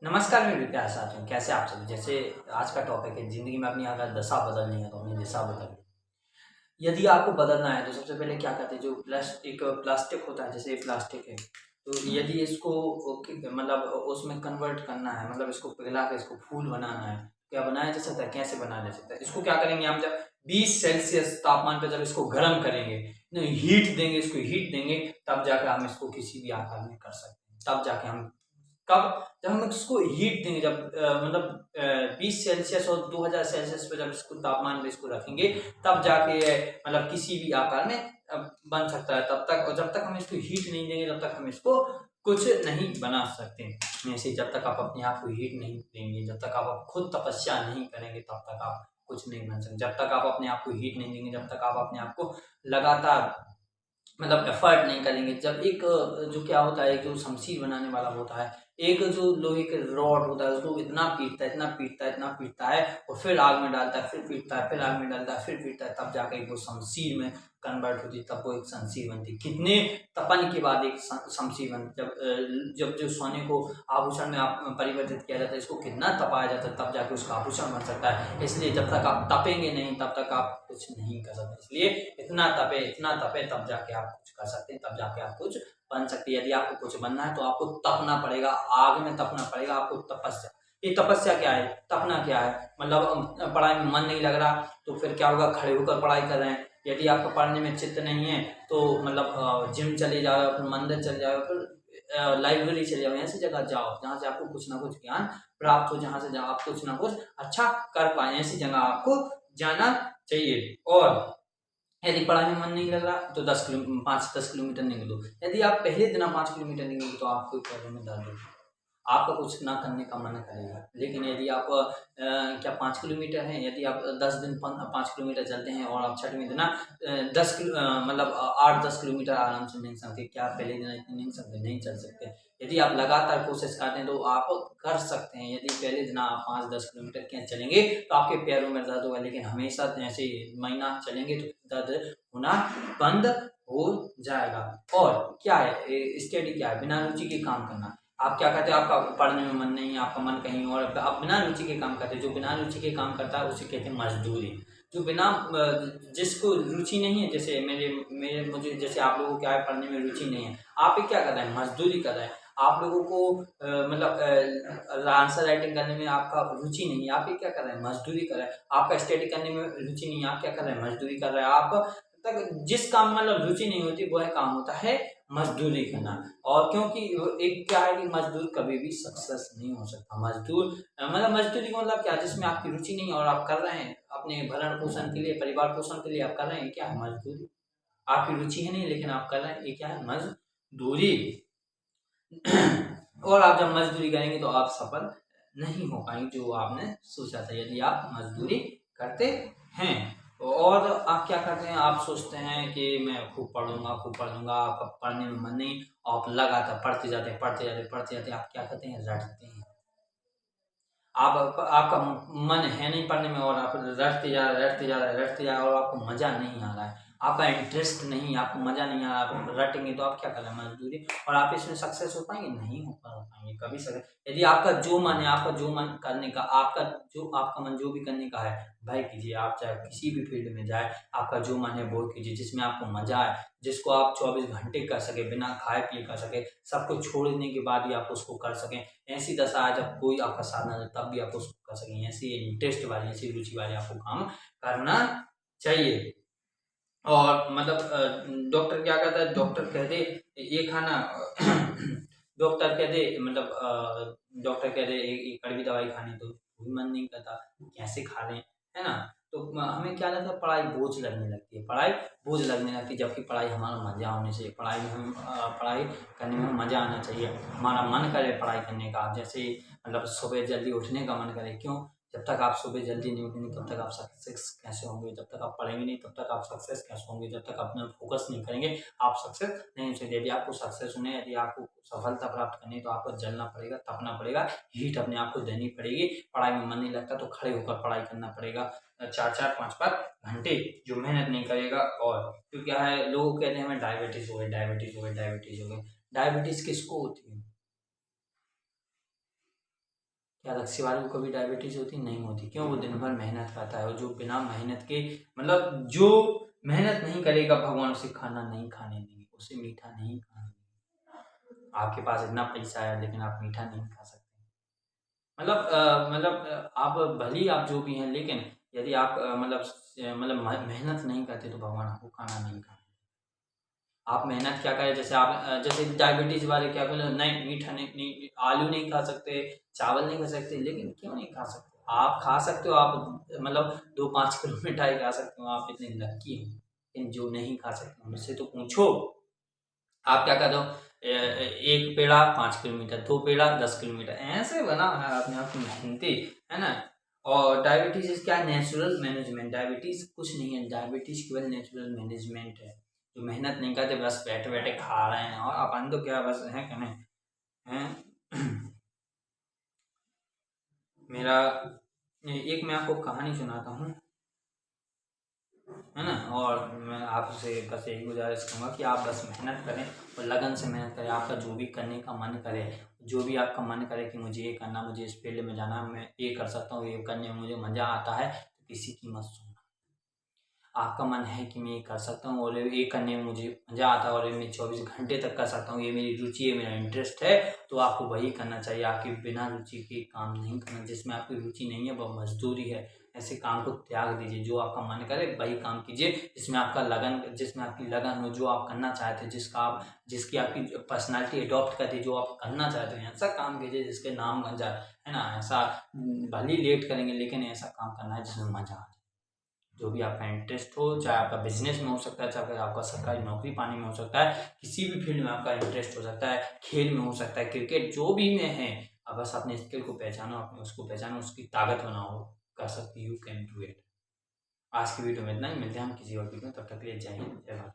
नमस्कार मेरे प्यारे साथियों, कैसे आप सभी। जैसे आज का टॉपिक है, ज़िंदगी में अपनी अगर दशा बदलनी है तो अपनी दिशा बदलनी है। यदि आपको बदलना है तो सबसे पहले क्या करते हैं, जो प्लास्टिक होता है, जैसे ये प्लास्टिक है, तो यदि इसको मतलब उसमें कन्वर्ट करना है, मतलब इसको पिघला के इसको फूल बनाना है, क्या बनाया जा सकता है, कैसे बनाया जा सकता है। इसको क्या करेंगे हम, जब 20 सेल्सियस तापमान पर जब इसको गर्म करेंगे, हीट देंगे, इसको हीट देंगे, तब जाकर हम इसको किसी भी आकार में कर सकते हैं। तब जाके हम कब, जब हम इसको हीट देंगे, जब मतलब 20 सेल्सियस और 2000 सेल्सियस पे जब इसको तापमान पे इसको रखेंगे, तब जाके ये मतलब किसी भी आकार में बन सकता है। तब तक, और जब तक हम इसको हीट नहीं देंगे तब तक हम इसको कुछ नहीं बना सकते। ऐसे जब तक आप अपने आप को हीट नहीं देंगे, जब तक आप खुद तपस्या नहीं करेंगे, तब तक आप कुछ नहीं बन सकते। जब तक आप अपने आप को हीट नहीं देंगे, जब तक आप अपने आप को लगातार मतलब एफर्ट नहीं करेंगे। जब एक जो क्या होता है, एक जो शमशीर बनाने वाला होता है, एक जो लोहे के रॉड होता है, उसको इतना पीटता है, इतना पीटता है, इतना पीटता है, और फिर आग में डालता है, फिर पीटता है, फिर आग में डालता है, फिर पीटता है, तब जाकर वो शमशीर में कन्वर्ट होती है, तब वो एक शमशीर बनती है। कितने तपन के बाद एक शमशीर बनती है। जब जो सोने को आभूषण में आप परिवर्तित किया जाता है, इसको कितना तपाया जाता है, तब जाके उसका आभूषण बन सकता है। इसलिए जब तक आप तपेंगे नहीं, तब तक आप कुछ नहीं कर सकते। इसलिए इतना तपे तब जाके आप कुछ कर सकते हैं, तब जाके आप कुछ बन सकते हैं। यदि आपको कुछ बनना है तो आपको तपना पड़ेगा, आग में तपना पड़ेगा आपको। तपस्या, ये तपस्या क्या है, तपना क्या है, मतलब पढ़ाई में मन नहीं लग रहा तो फिर क्या होगा, खड़े होकर पढ़ाई कर रहे हैं। यदि आपका पढ़ने में चित्त नहीं है तो मतलब जिम चले जाओ, फिर मंदिर चले जाओ, फिर लाइब्रेरी चले जाओ, ऐसी जगह जाओ जहाँ से आपको कुछ ना कुछ ज्ञान प्राप्त हो, जहाँ से आप कुछ ना कुछ अच्छा कर पाए, ऐसी जगह आपको जाना चाहिए। और यदि पढ़ाई में मन नहीं लग रहा तो 5-10 किलोमीटर निकलो। यदि आप पहले दिन 5 किलोमीटर निकलोगे तो आपको पैरों में दर्द होगा, आपका कुछ ना करने का मन करेगा। लेकिन यदि आप क्या 5 किलोमीटर है, यदि आप 10 दिन 5 किलोमीटर चलते हैं और आप छठवें दिन 8-10 किलोमीटर आराम से नहीं सकते, क्या आप पहले दिन इतने नहीं सकते, नहीं चल सकते। यदि आप लगातार कोशिश करते हैं तो आप कर सकते हैं। यदि पहले दिन आप 5-10 किलोमीटर क्या चलेंगे तो आपके पैरों में दर्द होगा, लेकिन हमेशा ऐसे महीना चलेंगे तो दर्द होना बंद हो जाएगा। और क्या है, स्टडी क्या है, बिना रुचि के काम करना। आप क्या कहते हैं, आपका पढ़ने में मन नहीं है, आपका मन कहीं और, आप बिना रुचि के काम करते हैं। जो बिना रुचि के काम करता है उसे कहते हैं मजदूरी। जो बिना जिसको रुचि नहीं है, जैसे मेरे मेरे मुझे, जैसे आप लोगों को क्या है, पढ़ने में रुचि नहीं है, आप क्या कर रहे हैं, मजदूरी कर रहे हैं। आप लोगों को मतलब आंसर राइटिंग करने में आपका रुचि नहीं है, आप ये क्या कर रहे हैं, मजदूरी कर रहे हैं। आपका स्टडी करने में रुचि नहीं है, आप क्या कर रहे हैं, मजदूरी कर रहे हैं। आप तक जिस काम में मतलब रुचि नहीं होती वह काम होता है मजदूरी करना। और क्योंकि एक क्या है कि मजदूर कभी भी सक्सेस नहीं हो सकता। मजदूर मतलब मजदूरी का मतलब क्या, जिसमें आपकी रुचि नहीं है और आप कर रहे हैं अपने भरण पोषण के लिए, परिवार पोषण के लिए आप कर रहे हैं, क्या है, मजदूरी। आपकी रुचि है नहीं लेकिन आप कर रहे हैं, ये क्या है, मजदूरी। और आप जब मजदूरी करेंगे तो आप सफल नहीं हो पाएंगे जो आपने सोचा था, यदि आप मजदूरी करते हैं। और आप क्या करते हैं, आप सोचते हैं कि मैं खूब पढ़ूंगा, खूब पढ़ूंगा, आपका पढ़ने में मन नहीं, आप लगातार पढ़ते जाते हैं, पढ़ते जाते हैं, पढ़ते जाते हैं, आप क्या करते हैं, रटते हैं। आप आपका मन है नहीं पढ़ने में और आप रटते जा रहे, रटते जा रहे, रटते जा रहे, और आपको मजा नहीं आ रहा है, आपका इंटरेस्ट नहीं, आपको मजा नहीं आ रहा, आप रटेंगे तो आप क्या कर रहे हैं, मजदूरी। और आप इसमें सक्सेस हो पाएंगे, नहीं हो पाएंगे कभी सक्सेस। यदि आपका जो मन है, आपका जो मन करने का, आपका मन जो भी करने का है भाई कीजिए। आप चाहे किसी भी फील्ड में जाए, आपका जो मन है वो कीजिए, जिसमें आपको मजा आए, जिसको आप 24 घंटे कर सके, बिना खाए पिए कर सके, सब कुछ छोड़ने के बाद भी आप उसको कर सकें। ऐसी दशा है जब कोई आपका साथ ना दे तब भी आप उसको कर सकें। ऐसी इंटरेस्ट वाली, ऐसी रुचि वाली आपको काम करना चाहिए। और मतलब डॉक्टर क्या कहता है, डॉक्टर कह दे ये खाना डॉक्टर कह दे मतलब डॉक्टर कह दे एक कड़वी दवाई खानी, तो भी मन नहीं करता, कैसे खा लें, है ना। तो हमें क्या लगता है, पढ़ाई बोझ लगने लगती है, पढ़ाई बोझ लगने लगती है, जबकि पढ़ाई हमारा मजा होनी चाहिए। पढ़ाई में हम पढ़ाई करने में मजा आना चाहिए, हमारा मन करे पढ़ाई करने का। जैसे मतलब सुबह जल्दी उठने का मन करे, क्यों, जब तक आप सुबह जल्दी नहीं उठेंगे तब तक आप सक्सेस कैसे होंगे, जब तक आप पढ़ेंगे नहीं तब तक आप सक्सेस कैसे होंगे, जब तक अपना फोकस नहीं करेंगे आप सक्सेस नहीं हो सकते। यदि आपको सक्सेस होना है, यदि आपको सफलता प्राप्त करनी है तो आपको जलना पड़ेगा, तपना पड़ेगा, हीट अपने आप को देनी पड़ेगी। पढ़ाई में मन नहीं लगता तो खड़े होकर पढ़ाई करना पड़ेगा, 4-4 5-5 घंटे। जो मेहनत नहीं करेगा, और तो क्या है, लोग कहते हैं हमें डायबिटीज हो गई, डायबिटीज हो गई, डायबिटीज हो गई। डायबिटीज किसको होती है, क्या लक्ष्य वाले को कभी डायबिटीज़ होती? नहीं होती। क्यों? वो दिन भर मेहनत करता है, और जो बिना मेहनत के मतलब जो मेहनत नहीं करेगा भगवान उसे खाना नहीं खाने देंगे, उसे मीठा नहीं खाने देंगे। आपके पास इतना पैसा है लेकिन आप मीठा नहीं खा सकते। आप भले ही आप जो भी हैं, लेकिन यदि आप मेहनत नहीं करते तो भगवान आपको खाना नहीं खाने। आप मेहनत क्या करें, जैसे आप जैसे डायबिटीज़ वाले क्या बोले, नहीं मीठा नहीं, आलू नहीं खा सकते, चावल नहीं खा सकते, लेकिन क्यों नहीं खा सकते? आप खा सकते हो, आप 2-5 किलो मिठाई खा सकते हो, आप इतने लकी हो। लेकिन जो नहीं खा सकते उनसे तो पूछो। आप क्या कर दो, 1 पेड़ा 5 किलोमीटर, 2 पेड़ा 10 किलोमीटर, ऐसे बना है अपने आप को मेहनती, है ना। और डायबिटीज़ क्या है? Natural management. डायबिटीज़ कुछ नहीं है, डायबिटीज़ केवल नेचुरल मैनेजमेंट है। जो मेहनत नहीं करते, बस बैठे बैठे खा रहे हैं, और अपन तो क्या बस है क्या नहीं है। मेरा एक मैं आपको कहानी सुनाता हूँ, है ना। और मैं आपसे बस यही गुजारिश करूँगा कि आप बस मेहनत करें और लगन से मेहनत करें। आपका जो भी करने का मन करे, जो भी आपका मन करे कि मुझे ये करना, मुझे इस फील्ड में जाना, मैं ये कर सकता हूँ, ये करने में मुझे मज़ा आता है, तो किसी की मत सुनना। आपका मन है कि मैं ये कर सकता हूँ और ये करने में मुझे मज़ा आता है और ये मैं 24 घंटे तक कर सकता हूँ, ये मेरी रुचि है, मेरा इंटरेस्ट है, तो आपको वही करना चाहिए। आपकी बिना रुचि के काम नहीं करना। जिसमें आपकी रुचि नहीं है वह मजदूरी है। ऐसे काम को त्याग दीजिए। जो आपका मन करे वही काम कीजिए, जिसमें आपका लगन, जिसमें आपकी लगन हो, जो आप करना चाहते हैं, जिसकी आपकी पर्सनालिटी अडॉप्ट करती है, जो आप करना चाहते हैं, ऐसा काम कीजिए जिसके नाम बन जाए, है ना। ऐसा भले ही लेट करेंगे, लेकिन ऐसा काम करना है जिसमें मजा आए। जो भी आपका इंटरेस्ट हो, चाहे आपका बिजनेस में हो सकता है, चाहे आपका सरकारी नौकरी पाने में हो सकता है, किसी भी फील्ड में आपका इंटरेस्ट हो सकता है, खेल में हो सकता है, क्रिकेट, जो भी में है, आप बस अपने स्किल को पहचानो, अपने उसको पहचानो, उसकी ताकत बनाओ, कर सकते, यू कैन डू इट। आज की वीडियो में इतना ही, मिलते हैं हम किसी और वीडियो में, तब तक के लिए जय हिंद, जय भारत।